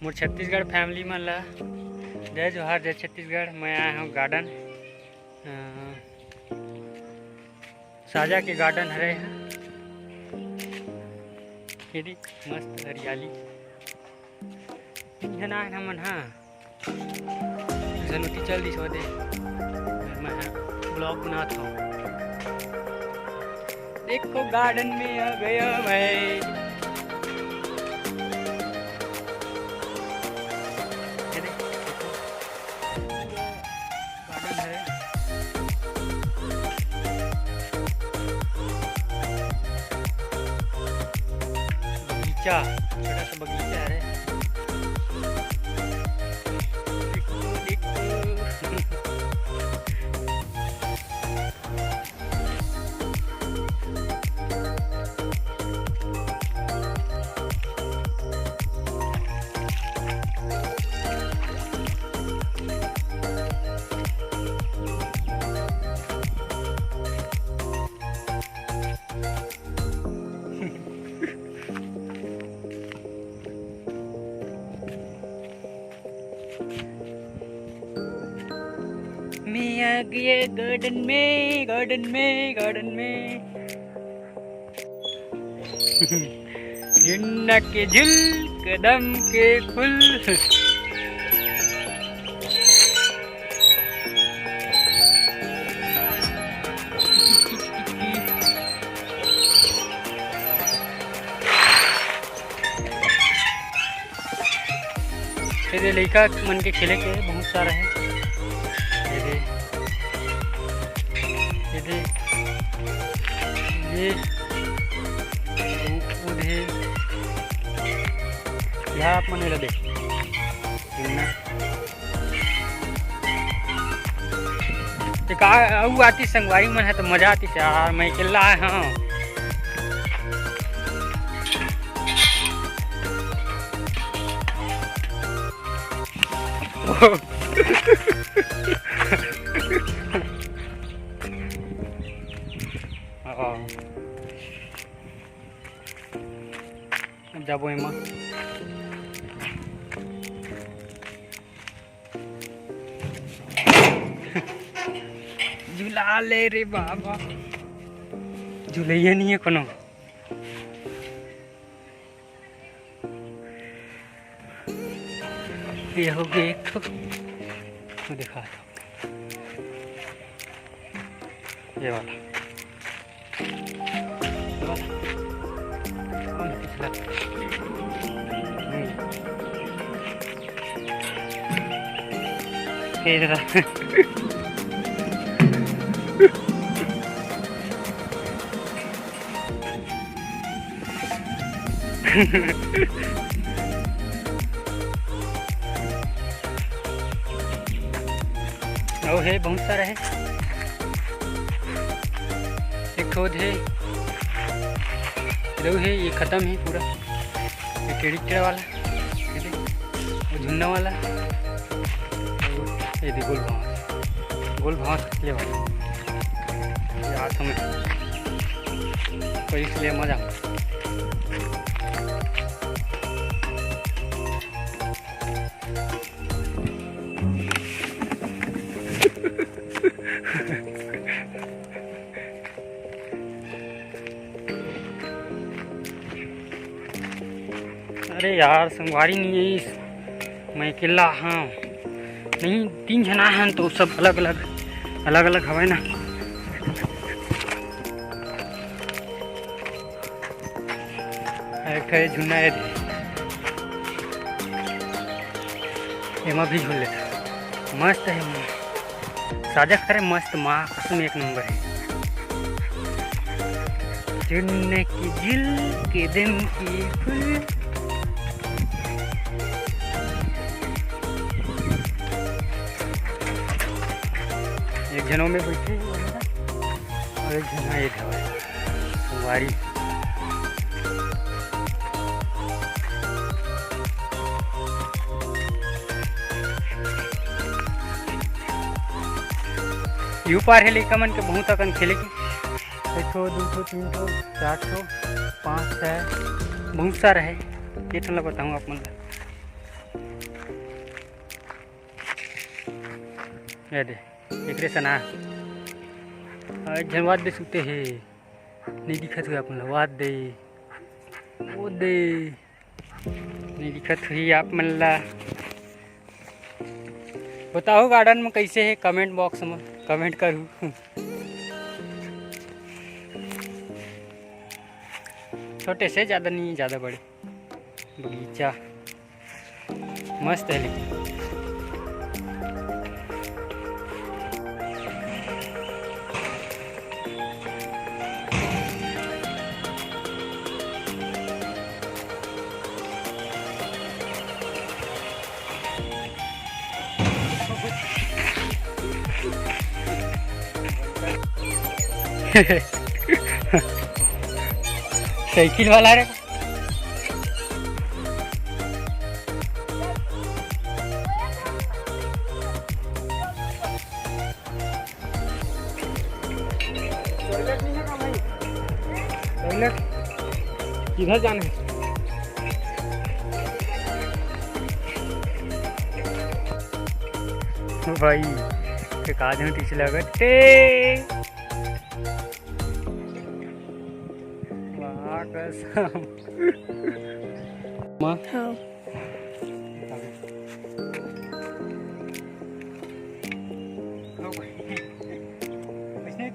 मोर Chhattisgarh family मन ला जय जोहार, जय छत्तीसगढ़। मैं आया हूँ गार्डन साजा के गार्डन हरे खेती मस्त हरियाली ना हमन हाँ जनुती चल दी सोदे मैं ब्लॉग बनाता हूँ। देखो गार्डन में आ गया मैं। गार्डन है बगीचा, छोटा सा बगीचा है। मैं आ गया गार्डन में, गार्डन में, गार्डन में। झुन्ना के झुल कदम के फूल। ये लड़का मन के खेले के बहुत सारा है। ये पौधे यहाँ आप मन लगे का आती संगवारी मन है तो मजा आती यार। मैं अकेला आया हाँ जाबो एमा झूला ले रे बाबा, झूलैया नहीं है कोनो। ये हो गया एक तो दिखा ये वाला, ये वाला और है बहुत सारा है। एक ठोद है दो है, ये खत्म है पूरा। ये टेढ़ी टेढ़ा वाला, ये झुन्ना वाला, ये देखो गोल भांस ले वाला हाथ में तो इसलिए मजा। अरे यार संगवारी नहीं है, मैं अकेला हाँ नहीं, 3 जना हैं तो सब अलग अलग हवे ना। एक झुन्ना है एमा भी झूल लेता मस्त है। साजा करे मस्त माँ कसम एक नंबर है। झुन्ने की झिल के दिन की फूल। एक जनों में बैठे और एक जना ये सवारी। यू पार है लड़का मन के बहुत अकन खेले की 1 2 3 4 5 6 बहुत सारा है। ये तो बताऊँ आप मन ये दे एकरे सना झनवाद दे सुते हे नहीं दिखत हुई अपन वाद दे वो दे नहीं दिखत हुई आप मन ला। बताओ गार्डन में कैसे है, कमेंट बॉक्स में कमेंट करूँ। छोटे से ज़्यादा नहीं, ज़्यादा बड़े बगीचा मस्त है लेकिन। साइकिल वाला रे टॉयलेट नहीं है का भाई? टॉयलेट किधर जाना है? भाई काज में टीच लगते माँ हाँ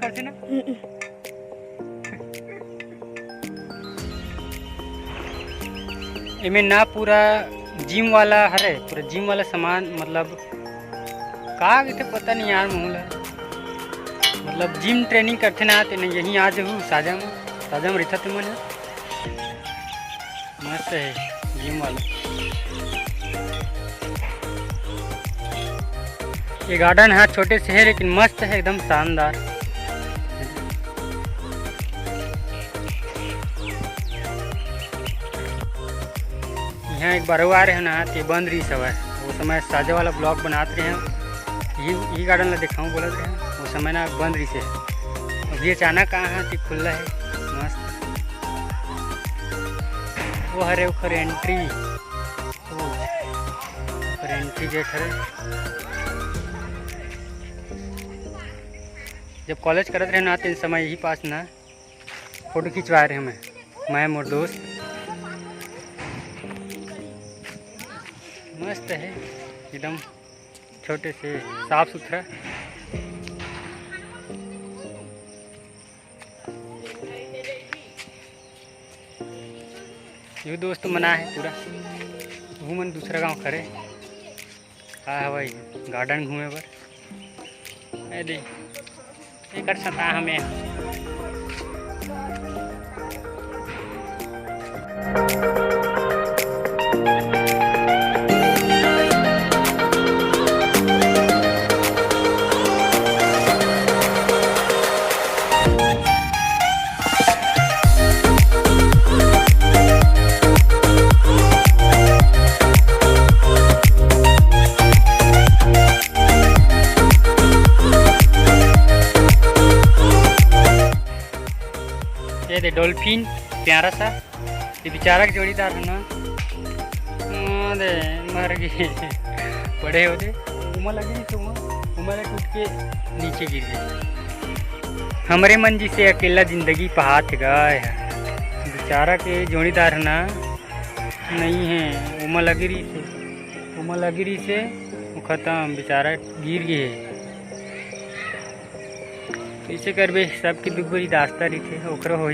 करते ना। इमें ना पूरा जिम वाला हरे, पूरा जिम वाला सामान मतलब का थे पता नहीं यार मुँह मतलब जिम ट्रेनिंग करते ना आते नहीं यहीं आज हूँ साजा में रहता तो मन मस्त है जिम वाला। ये गार्डन है छोटे से है लेकिन मस्त है एकदम शानदार। यहाँ एक बार आ रहे हैं ना तो बंद रही सब है, वो समय साजा वाला ब्लॉग बनाते हैं ये गार्डन ला दिखाऊँ बोल रहे हैं, वो समय ना बंद रही से अभी अचानक कहाँ है तो खुला है मस्त। वो हरे उखर एंट्री गेट है। जब कॉलेज करते रहे ना तो इस समय यही पास ना फोटो खिंचवा रहे हमें मैं मोर दोस्त। मस्त है एकदम छोटे से साफ सुथरा। ये दोस्त मना है पूरा घूमन दूसरा गांव करे आया भाई गार्डन घूमे पर अरे एक सता हमें दे डॉल्फिन प्यारा सा ये बेचारा के जोड़ीदार है ना दे मर गए बड़े होते उमा लगी नहीं तो उमा टूट के नीचे गिर गई। हमारे मन जी से अकेला जिंदगी पहाड़ गए बेचारा के जोड़ीदार है ना नहीं है उमा लगी रही से वो ख़त्म बेचारा गिर गए। कैसे करबे सबके दुख बड़ी दास्ता रही थे ओकरा हो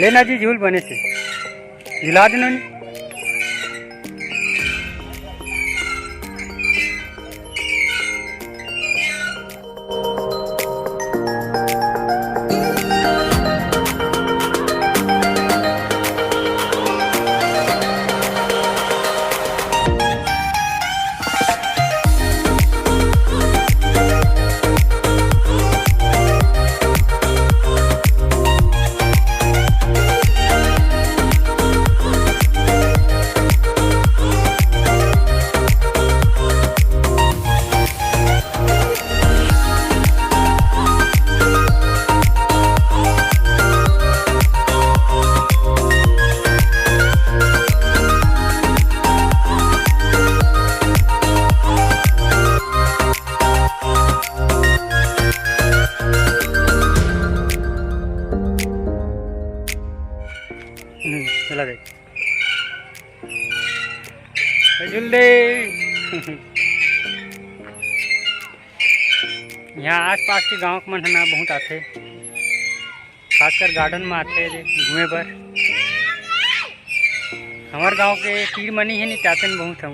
लेना जी झूल बने से झुला देना नहीं। चला देख जल्दी। यहाँ आस पास के गांव के मन ना बहुत आते, खासकर गार्डन में आते घूमे पर। हमारे गांव के तीर मनी है नहीं चातन बहुत हम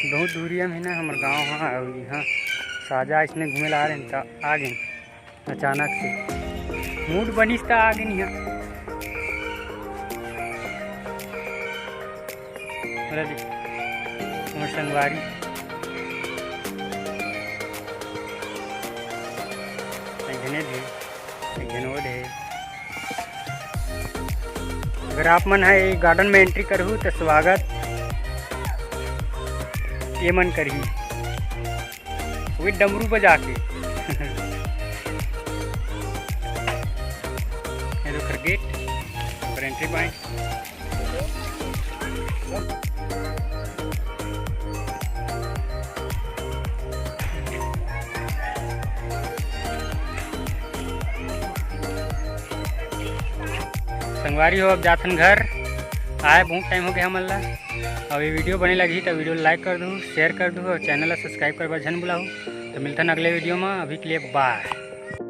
बहुत दूरिया में ना हमारे गांव। हाँ यहाँ साजा इसने घूमे ला रहे तो आ गए अचानक से, मूड बनिस तो आ गए यहाँ। संगवारी अगर आप मन है गार्डन में एंट्री करूँ तो स्वागत ये मन करी वही डमरू बजा के। गेट और एंट्री पॉइंट। संगवारी हो अब जाथन घर आए, बहुत टाइम हो गया हमला। अब ये वीडियो बने लगी तो वीडियो लाइक कर दूँ, शेयर कर दूँ और चैनल सब्सक्राइब करवा झन बुलाऊँ। तो मिलता है अगले वीडियो में, अभी के लिए बाय।